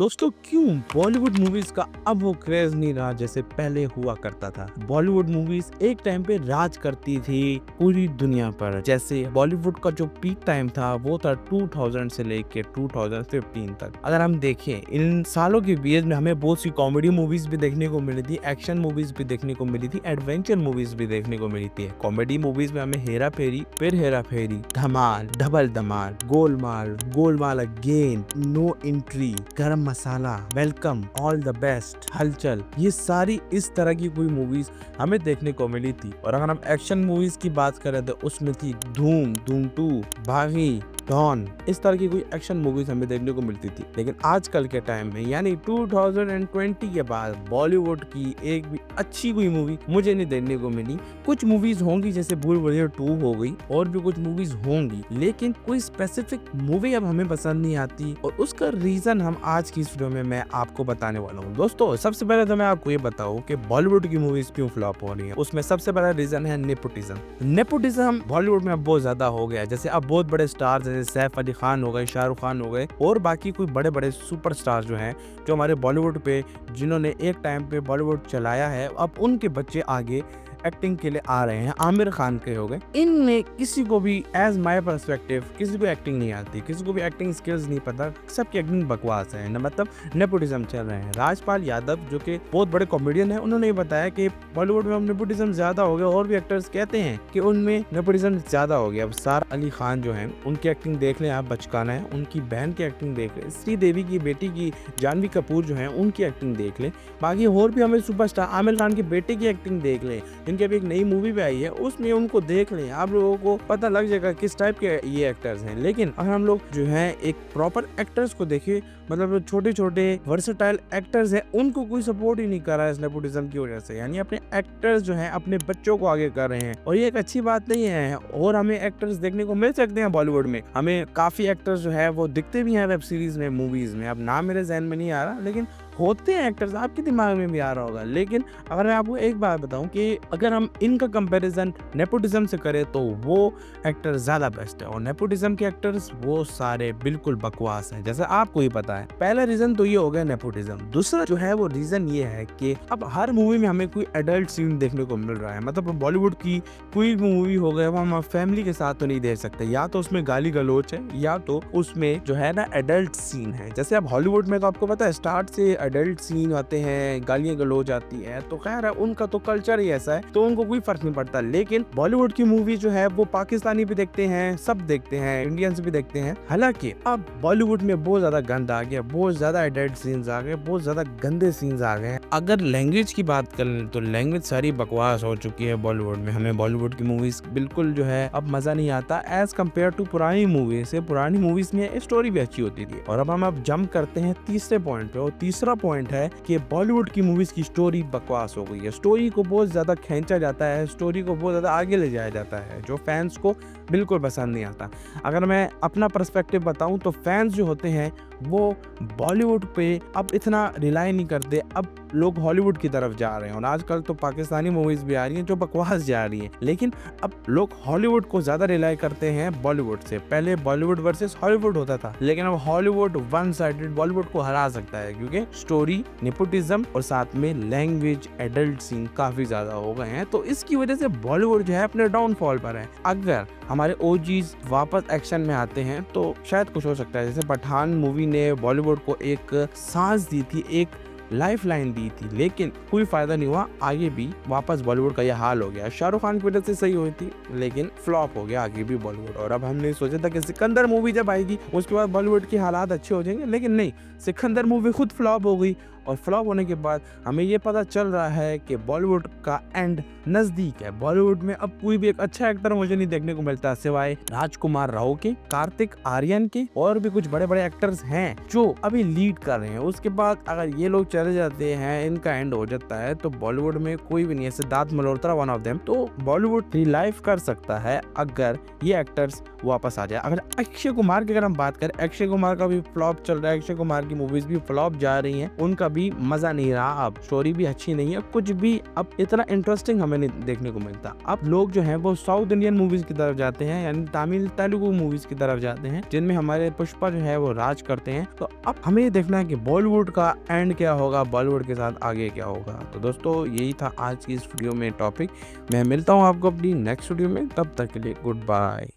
दोस्तों क्यों बॉलीवुड मूवीज का अब वो क्रेज नहीं रहा जैसे पहले हुआ करता था। बॉलीवुड मूवीज एक टाइम पे राज करती थी पूरी दुनिया पर। जैसे बॉलीवुड का जो पीक टाइम था वो था 2000 से लेके 2015 तक। अगर हम देखें इन सालों के बीच में हमें बहुत सी कॉमेडी मूवीज भी देखने को मिली थी, एक्शन मूवीज भी देखने को मिली थी, एडवेंचर मूवीज भी देखने को मिली थी। कॉमेडी मूवीज में हमें हेरा फेरी, फिर Hera Pheri, Dhamaal, Double Dhamaal, Golmaal, Golmaal Again, No Entry, Garam Masala, Welcome, All the Best, Hulchul, ये सारी इस तरह की कोई मूवीज हमें देखने को मिली थी। और अगर हम एक्शन मूवीज की बात करें तो उसमें थी धूम, धूम 2, भागी, डॉन, इस तरह की कोई एक्शन मूवीज हमें देखने को मिलती थी। लेकिन आजकल के टाइम में यानी 2020 के बाद बॉलीवुड की एक भी अच्छी कोई मूवी मुझे नहीं देखने को मिली। कुछ मूवीज होंगी जैसे भूल भुलैया 2 हो गई, और भी कुछ मूवीज होंगी, लेकिन कोई स्पेसिफिक मूवी अब हमें पसंद नहीं आती। और उसका रीजन हम आज की इस वीडियो में मैं आपको बताने वाला हूँ। दोस्तों सबसे पहले तो मैं आपको ये बताऊँ कि बॉलीवुड की मूवीज क्यों फ्लॉप हो रही है। उसमें सबसे बड़ा रीजन है नेपोटिज्म। नेपोटिज्म बॉलीवुड में अब बहुत ज्यादा हो गया है। जैसे अब बहुत बड़े स्टार जैसे सैफ अली खान हो गए, शाहरुख खान हो गए, और बाकी कोई बड़े बड़े सुपरस्टार जो हैं, जो हमारे बॉलीवुड पे जिन्होंने एक टाइम पे बॉलीवुड चलाया है, अब उनके बच्चे आगे एक्टिंग के लिए आ रहे हैं। आमिर खान के हो गए। इनमें किसी को भी एज माय पर्सपेक्टिव किसी को एक्टिंग नहीं आती, किसी को भी एक्टिंग स्किल्स नहीं पता, सबकी एक्टिंग बकवास है। मतलब नेपोटिज्म चल रहे हैं। राजपाल यादव जो कि बहुत बड़े कॉमेडियन हैं, उन्होंने ये बताया कि बॉलीवुड में नेपोटिज्म ज्यादा हो गया, और भी एक्टर्स कहते हैं कि उनमें नेपोटिज्म ज्यादा हो गया। अब सारा अली खान जो है उनकी एक्टिंग देख लें आप, बचकाना है। उनकी बहन की एक्टिंग देख लें, श्रीदेवी की बेटी की जानवी कपूर जो है उनकी एक्टिंग देख लें। बाकी और भी हमें सुपरस्टार आमिर खान की बेटे की एक्टिंग देख लें, इनकी अभी एक नई मूवी भी आई है, उसमें उनको देख लें, आप लोगों को पता लग जाएगा किस टाइप के ये एक्टर्स हैं। लेकिन अगर हम लोग जो है एक प्रॉपर एक्टर्स को देखें, मतलब छोटे छोटे वर्सेटाइल एक्टर्स हैं, उनको कोई सपोर्ट ही नहीं कर रहा है इस नेपोटिज्म की वजह से। यानी अपने एक्टर्स जो हैं अपने बच्चों को आगे कर रहे हैं, और ये एक अच्छी बात नहीं है। और हमें एक्टर्स देखने को मिल सकते हैं बॉलीवुड में, हमें काफी एक्टर्स जो है वो दिखते भी हैं वेब सीरीज में, मूवीज में। अब नाम मेरे जहन में नहीं आ रहा, लेकिन होते हैं एक्टर्स, आपके दिमाग में भी आ रहा होगा। लेकिन अगर मैं आपको एक बात बताऊं कि अगर हम इनका कंपैरिजन नेपोटिज्म से करें तो वो एक्टर ज्यादा बेस्ट है, और नेपोटिज्म के एक्टर्स वो सारे बिल्कुल बकवास हैं, जैसे आपको ही पता है। पहला रीजन तो ये हो गया नेपोटिज्म। दूसरा जो है वो रीजन ये है कि अब हर मूवी में हमें कोई एडल्ट सीन देखने को मिल रहा है। मतलब बॉलीवुड की कोई भी मूवी हो गया वो हम फैमिली के साथ तो नहीं देख सकते, या तो उसमें गाली गलौच है, या तो उसमें जो है ना एडल्ट सीन है। जैसे अब हॉलीवुड में तो आपको पता है स्टार्ट से एडल्ट सीन आते हैं, गालियां गलौज आती है, तो खैर है, उनका तो कल्चर ही ऐसा है, तो उनको कोई फर्क नहीं पड़ता। लेकिन बॉलीवुड की मूवी जो है वो पाकिस्तानी भी देखते हैं, सब देखते हैं, इंडियंस भी देखते हैं। हालांकि अब बॉलीवुड में बहुत ज्यादा गंद आ गया, बहुत ज्यादा एडल्ट सीन्स आ गए, बहुत ज्यादा गंदे सीन्स आ गए। अगर लैंग्वेज की बात करें तो लैंग्वेज सारी बकवास हो चुकी है बॉलीवुड में। हमें बॉलीवुड की मूवीज बिल्कुल जो है अब मजा नहीं आता एज कम्पेयर टू पुरानी मूवी से। पुरानी मूवीज में स्टोरी भी अच्छी होती थी। और अब हम जंप करते हैं तीसरे पॉइंट पे, और तीसरा पॉइंट है कि बॉलीवुड की मूवीज की स्टोरी बकवास हो गई है। स्टोरी को बहुत ज्यादा खींचा जाता है, स्टोरी को बहुत ज्यादा आगे ले जाया जाता है, जो फैंस को बिल्कुल पसंद नहीं आता। अगर मैं अपना पर्सपेक्टिव बताऊं तो फैंस जो होते हैं वो बॉलीवुड पे अब इतना रिलाई नहीं करते, अब लोग हॉलीवुड की तरफ जा रहे हैं। और आजकल तो पाकिस्तानी मूवीज भी आ रही हैं जो बकवास जा रही हैं, लेकिन अब लोग हॉलीवुड को ज्यादा रिलाई करते हैं बॉलीवुड से। पहले बॉलीवुड वर्सेस हॉलीवुड होता था, लेकिन अब हॉलीवुड वन साइडेड बॉलीवुड को हरा सकता है, क्योंकि स्टोरी, नेपोटिज्म और साथ में लैंग्वेज, एडल्ट सीन काफी ज्यादा हो गए हैं। तो इसकी वजह से बॉलीवुड जो है अपने डाउनफॉल पर है। अगर हमारे ओजीज वापस एक्शन में आते हैं तो शायद कुछ हो सकता है। जैसे पठान मूवी ने बॉलीवुड को एक सांस दी थी, एक लाइफ लाइन दी थी, लेकिन कोई फायदा नहीं हुआ। आगे भी वापस बॉलीवुड का यह हाल हो गया। शाहरुख खान की वजह से सही हुई थी, लेकिन फ्लॉप हो गया आगे भी बॉलीवुड। और अब हमने सोचा था कि सिकंदर मूवी जब आएगी उसके बाद बॉलीवुड के हालात अच्छे हो जाएंगे, लेकिन नहीं, सिकंदर मूवी खुद फ्लॉप हो गई। और फ्लॉप होने के बाद हमें ये पता चल रहा है कि बॉलीवुड का एंड नजदीक है। बॉलीवुड में अब कोई भी एक अच्छा एक्टर मुझे नहीं देखने को मिलता, सिवाय राजकुमार राव के, कार्तिक आर्यन के, और भी कुछ बड़े बड़े एक्टर्स हैं जो अभी लीड कर रहे हैं। उसके बाद अगर ये लोग चले जाते हैं, इनका एंड हो जाता है, तो बॉलीवुड में कोई भी नहीं है। Siddharth Malhotra one of them. तो बॉलीवुड रिलाइव कर सकता है अगर ये एक्टर्स वापस आ जाए। अगर अक्षय कुमार की अगर हम बात करें, अक्षय कुमार का भी फ्लॉप चल रहा है, अक्षय कुमार की मूवीज भी फ्लॉप जा रही हैं, उनका भी मजा नहीं रहा, अब स्टोरी भी अच्छी नहीं है, कुछ भी अब इतना इंटरेस्टिंग हमें नहीं देखने को मिलता। अब लोग जो है वो साउथ इंडियन मूवीज की तरफ जाते हैं, यानी तमिल तेलुगु मूवीज की तरफ जाते हैं, जिनमें हमारे पुष्पा जो है वो राज करते हैं। तो अब हमें ये देखना है कि बॉलीवुड का एंड क्या होगा, बॉलीवुड के साथ आगे क्या होगा। तो दोस्तों यही था आज की इस वीडियो में टॉपिक। मैं मिलता हूँ आपको अपनी नेक्स्ट वीडियो में, तब तक के लिए गुड बाय।